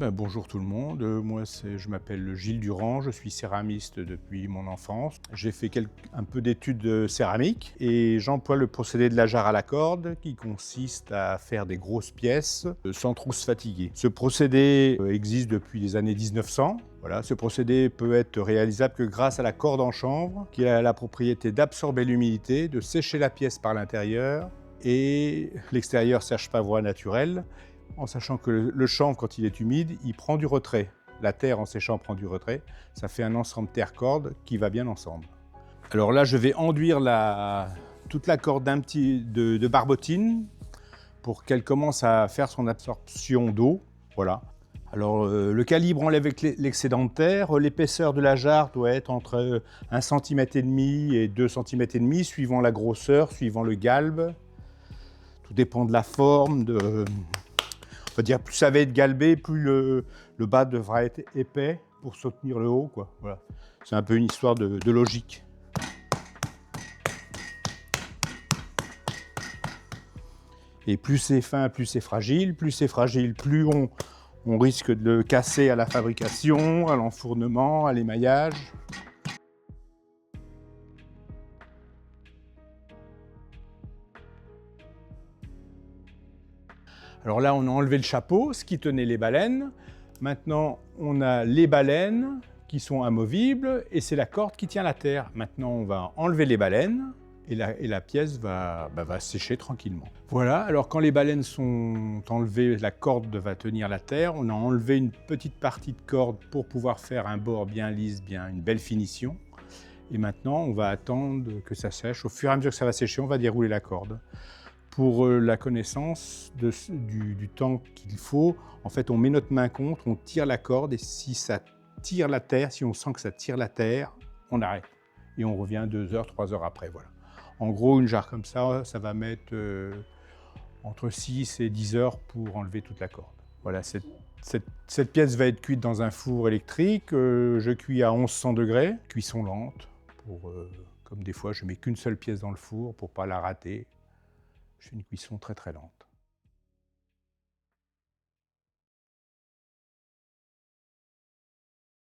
Bonjour tout le monde, je m'appelle Gilles Durand, je suis céramiste depuis mon enfance. J'ai fait un peu d'études de céramique et j'emploie le procédé de la jarre à la corde qui consiste à faire des grosses pièces sans trop se fatiguer. Ce procédé existe depuis les années 1900. Voilà, ce procédé peut être réalisable que grâce à la corde en chanvre qui a la propriété d'absorber l'humidité, de sécher la pièce par l'intérieur et l'extérieur sèche par voie naturelle, en sachant que le chanvre, quand il est humide, il prend du retrait. La terre, en séchant, prend du retrait. Ça fait un ensemble terre-corde qui va bien ensemble. Alors là, je vais enduire toute la corde de barbotine pour qu'elle commence à faire son absorption d'eau. Voilà. Alors, le calibre enlève l'excédent de terre. L'épaisseur de la jarre doit être entre 1,5 cm et 2,5 cm, suivant la grosseur, suivant le galbe. Tout dépend de la forme, on va dire, plus ça va être galbé, plus le bas devra être épais pour soutenir le haut, quoi. Voilà. C'est un peu une histoire de logique. Et plus c'est fin, plus c'est fragile. Plus c'est fragile, plus on risque de le casser à la fabrication, à l'enfournement, à l'émaillage. Alors là, on a enlevé le chapeau, ce qui tenait les balènes. Maintenant, on a les balènes qui sont amovibles et c'est la corde qui tient la terre. Maintenant, on va enlever les balènes et la pièce va sécher tranquillement. Voilà, alors quand les balènes sont enlevées, la corde va tenir la terre. On a enlevé une petite partie de corde pour pouvoir faire un bord bien lisse, une belle finition. Et maintenant, on va attendre que ça sèche. Au fur et à mesure que ça va sécher, on va dérouler la corde. Pour la connaissance du temps qu'il faut, en fait, on met notre main contre, on tire la corde et si ça tire la terre, si on sent que ça tire la terre, on arrête. Et on revient 2 heures, 3 heures après, voilà. En gros, une jarre comme ça mettre entre 6 et 10 heures pour enlever toute la corde. Voilà, cette pièce va être cuite dans un four électrique. Je cuis à 1100 degrés, cuisson lente. Comme des fois, je mets qu'une seule pièce dans le four pour ne pas la rater. Je fais une cuisson très très lente.